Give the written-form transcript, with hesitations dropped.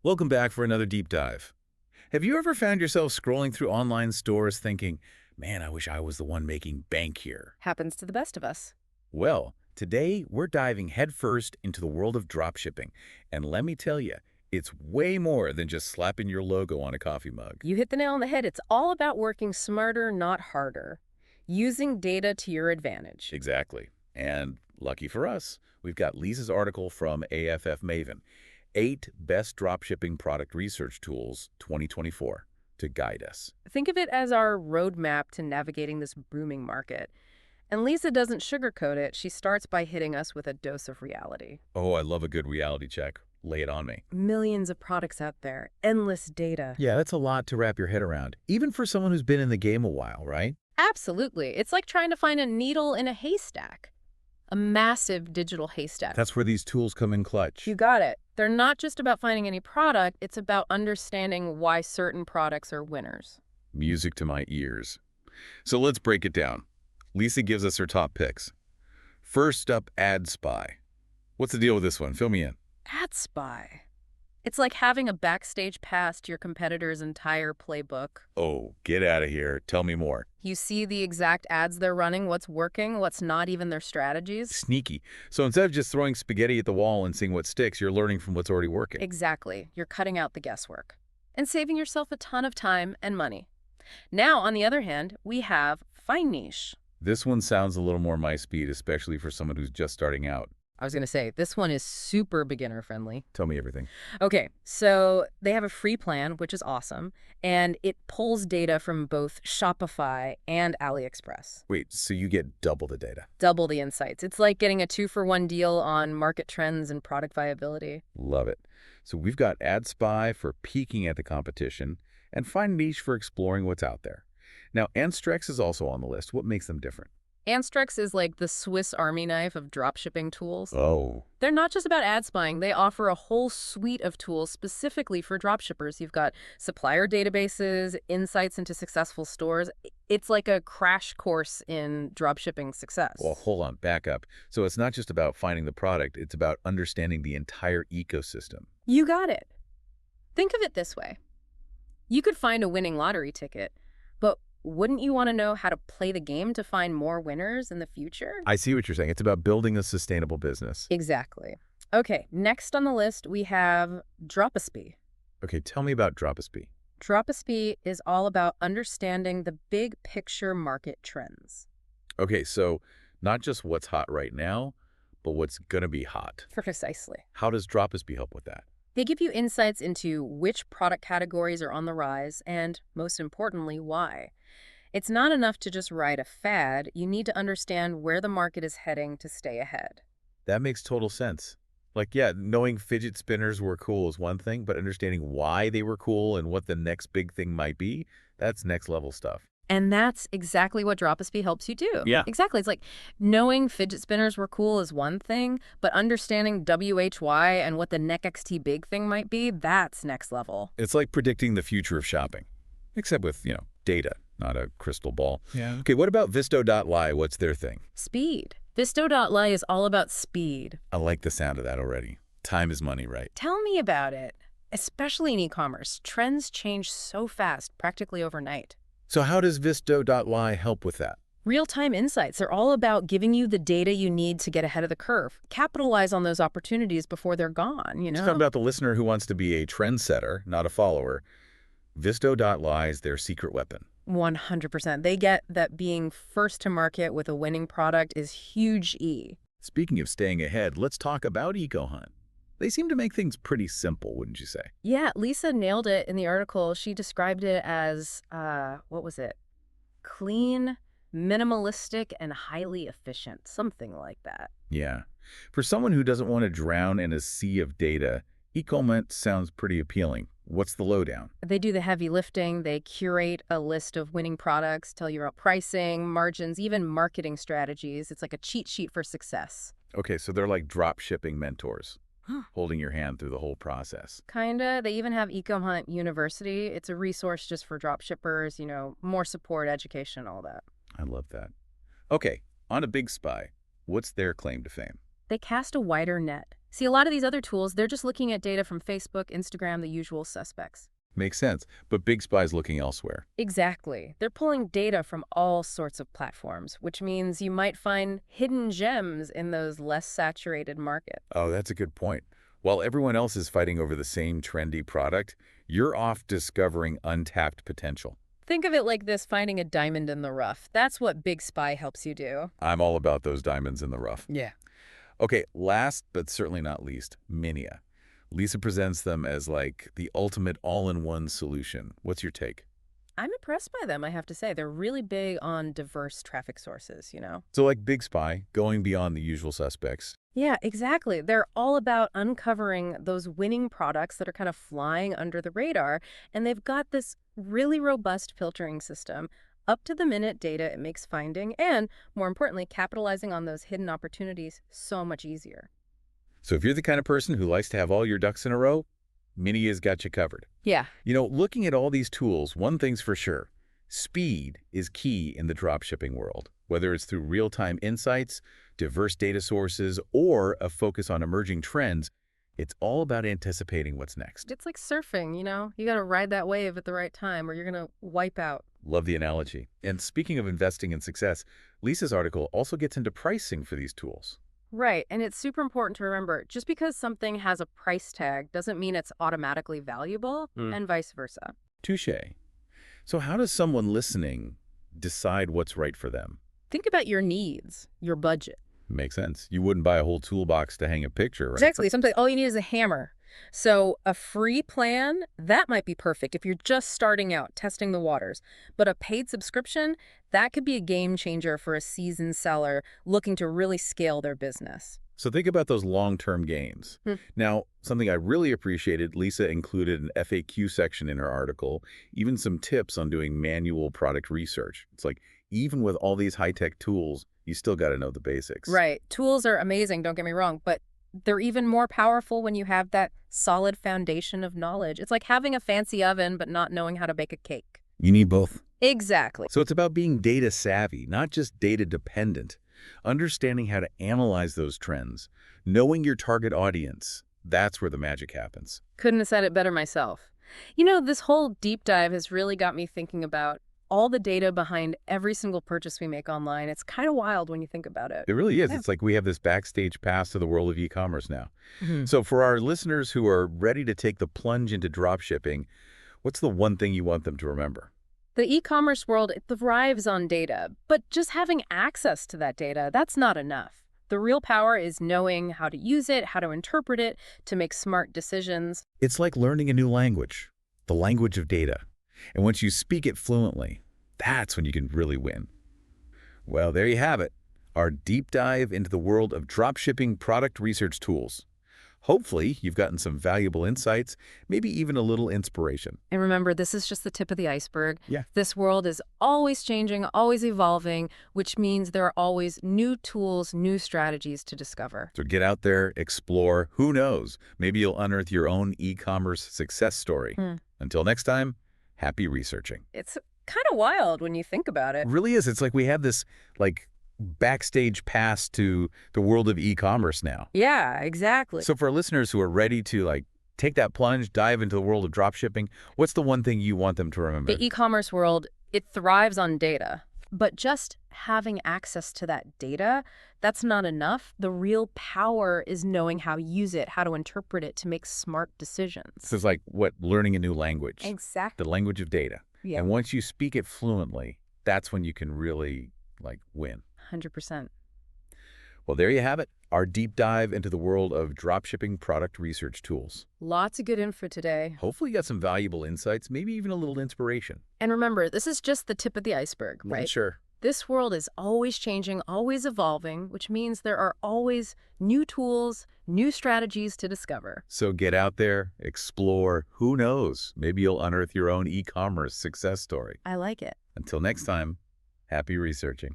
Welcome back for another deep dive. Have you ever found yourself scrolling through online stores thinking, man, I wish I was the one making bank here? Happens to the best of us. Well, today we're diving headfirst into the world of dropshipping. And let me tell you, it's way more than just slapping your logo on a coffee mug. You hit the nail on the head. It's all about working smarter, not harder. Using data to your advantage. Exactly. And lucky for us, we've got Lisa's article from AFF Maven, 8 Best Dropshipping Product Research Tools 2024, to guide us. Think of it as our roadmap to navigating this booming market. And Lisa doesn't sugarcoat it. She starts by hitting us with a dose of reality. Oh, I love a good reality check. Lay it on me. Millions of products out there, endless data. Yeah, that's a lot to wrap your head around, even for someone who's been in the game a while, right? Absolutely. It's like trying to find a needle in a haystack. A massive digital haystack. That's where these tools come in clutch. You got it. They're not just about finding any product, it's about understanding why certain products are winners. Music to my ears. So let's break it down. Lisa gives us her top picks. First up, Ad Spy. What's the deal with this one? Fill me in. Ad Spy. It's like having a backstage pass to your competitor's entire playbook. Oh, get out of here. Tell me more. You see the exact ads they're running, what's working, what's not, even their strategies. Sneaky. So instead of just throwing spaghetti at the wall and seeing what sticks, you're learning from what's already working. Exactly. You're cutting out the guesswork and saving yourself a ton of time and money. Now, on the other hand, we have Find Niche. This one sounds a little more my speed, especially for someone who's just starting out. I was going to say, this one is super beginner friendly. Tell me everything. Okay, so they have a free plan, which is awesome, and it pulls data from both Shopify and AliExpress. Wait, so you get double the data? Double the insights. It's like getting a 2-for-1 deal on market trends and product viability. Love it. So we've got Ad Spy for peeking at the competition and Find Niche for exploring what's out there. Now, Anstrex is also on the list. What makes them different? Anstrex is like the Swiss Army knife of dropshipping tools. Oh. They're not just about ad spying. They offer a whole suite of tools specifically for dropshippers. You've got supplier databases, insights into successful stores. It's like a crash course in dropshipping success. Well, hold on, back up. So it's not just about finding the product, it's about understanding the entire ecosystem. You got it. Think of it this way. You could find a winning lottery ticket, but wouldn't you want to know how to play the game to find more winners in the future? I see what you're saying. It's about building a sustainable business. Exactly. Okay, next on the list, we have Dropshipping. Okay, tell me about Dropshipping. Dropshipping is all about understanding the big picture market trends. Okay, so not just what's hot right now, but what's going to be hot. Precisely. How does Dropshipping help with that? They give you insights into which product categories are on the rise and, most importantly, why. It's not enough to just ride a fad. You need to understand where the market is heading to stay ahead. That makes total sense. Like, yeah, knowing fidget spinners were cool is one thing, but understanding why they were cool and what the next big thing might be, that's next level stuff. And that's exactly what Dropshipping helps you do. Yeah. Exactly. It's like knowing fidget spinners were cool is one thing, but understanding WHY and what the next big thing might be, that's next level. It's like predicting the future of shopping, except with, data, not a crystal ball. Yeah. Okay, what about Visto.ly? What's their thing? Speed. Visto.ly is all about speed. I like the sound of that already. Time is money, right? Tell me about it. Especially in e-commerce, trends change so fast, practically overnight. So how does Visto.ly help with that? Real-time insights are all about giving you the data you need to get ahead of the curve. Capitalize on those opportunities before they're gone, Let's talk about the listener who wants to be a trendsetter, not a follower. Visto.ly is their secret weapon. 100%. They get that being first to market with a winning product is huge E. Speaking of staying ahead, let's talk about EcoHunt. They seem to make things pretty simple, wouldn't you say? Yeah, Lisa nailed it in the article. She described it as, what was it? Clean, minimalistic, and highly efficient. Something like that. Yeah. For someone who doesn't want to drown in a sea of data, EcoHunt sounds pretty appealing. What's the lowdown? They do the heavy lifting. They curate a list of winning products, tell you about pricing, margins, even marketing strategies. It's like a cheat sheet for success. Okay, so they're like drop shipping mentors, holding your hand through the whole process. Kinda. They even have EcoHunt University. It's a resource just for drop shippers, more support, education, all that. I love that. Okay, on a Big Spy, what's their claim to fame? They cast a wider net. See, a lot of these other tools, they're just looking at data from Facebook, Instagram, the usual suspects. Makes sense. But Big Spy's looking elsewhere. Exactly. They're pulling data from all sorts of platforms, which means you might find hidden gems in those less saturated markets. Oh, that's a good point. While everyone else is fighting over the same trendy product, you're off discovering untapped potential. Think of it like this, finding a diamond in the rough. That's what Big Spy helps you do. I'm all about those diamonds in the rough. Yeah. Okay, last but certainly not least, Minia. Lisa presents them as like the ultimate all-in-one solution. What's your take? I'm impressed by them, I have to say. They're really big on diverse traffic sources. So like Big Spy, going beyond the usual suspects. Yeah, exactly. They're all about uncovering those winning products that are kind of flying under the radar. And they've got this really robust filtering system, up to the minute data it makes finding, and more importantly, capitalizing on those hidden opportunities so much easier. So if you're the kind of person who likes to have all your ducks in a row, Minia's got you covered. Yeah. Looking at all these tools, one thing's for sure. Speed is key in the dropshipping world, whether it's through real-time insights, diverse data sources, or a focus on emerging trends. It's all about anticipating what's next. It's like surfing. You got to ride that wave at the right time or you're going to wipe out. Love the analogy. And speaking of investing in success, Lisa's article also gets into pricing for these tools. Right, and it's super important to remember, just because something has a price tag doesn't mean it's automatically valuable, and vice versa. Touché. So how does someone listening decide what's right for them? Think about your needs, your budget. Makes sense. You wouldn't buy a whole toolbox to hang a picture, right? Exactly. Something all you need is a hammer. So a free plan, that might be perfect if you're just starting out, testing the waters. But a paid subscription, that could be a game changer for a seasoned seller looking to really scale their business. So think about those long-term gains. Now, something I really appreciated, Lisa included an FAQ section in her article, even some tips on doing manual product research. It's like, even with all these high-tech tools, you still got to know the basics. Right. Tools are amazing, don't get me wrong, but they're even more powerful when you have that solid foundation of knowledge. It's like having a fancy oven but not knowing how to bake a cake. You need both. Exactly. So it's about being data savvy, not just data dependent. Understanding how to analyze those trends, knowing your target audience, that's where the magic happens. Couldn't have said it better myself. This whole deep dive has really got me thinking about all the data behind every single purchase we make online. It's kind of wild when you think about it. It really is. Yeah. It's like we have this backstage pass to the world of e-commerce now. Mhm. So for our listeners who are ready to take the plunge into dropshipping, what's the one thing you want them to remember? The e-commerce world, it thrives on data, but just having access to that data, that's not enough. The real power is knowing how to use it, how to interpret it, to make smart decisions. It's like learning a new language, the language of data. And once you speak it fluently, that's when you can really win. Well, there you have it, our deep dive into the world of dropshipping product research tools. Hopefully, you've gotten some valuable insights, maybe even a little inspiration. And remember, this is just the tip of the iceberg. Yeah. This world is always changing, always evolving, which means there are always new tools, new strategies to discover. So get out there, explore. Who knows? Maybe you'll unearth your own e-commerce success story. Until next time, happy researching. It's kind of wild when you think about it. It really is. It's like we have this backstage pass to the world of e-commerce now. Yeah, exactly. So for our listeners who are ready to take that plunge, dive into the world of dropshipping, what's the one thing you want them to remember? The e-commerce world, it thrives on data. But just having access to that data, that's not enough. The real power is knowing how to use it, how to interpret it to make smart decisions. This is like learning a new language. Exactly. The language of data. Yeah. And once you speak it fluently, that's when you can really win. 100%. Well, there you have it. Our deep dive into the world of dropshipping product research tools. Lots of good info today. Hopefully you got some valuable insights, maybe even a little inspiration. And remember, this is just the tip of the iceberg, right? Sure. This world is always changing, always evolving, which means there are always new tools, new strategies to discover. So get out there, explore. Who knows? Maybe you'll unearth your own e-commerce success story. I like it. Until next time, happy researching.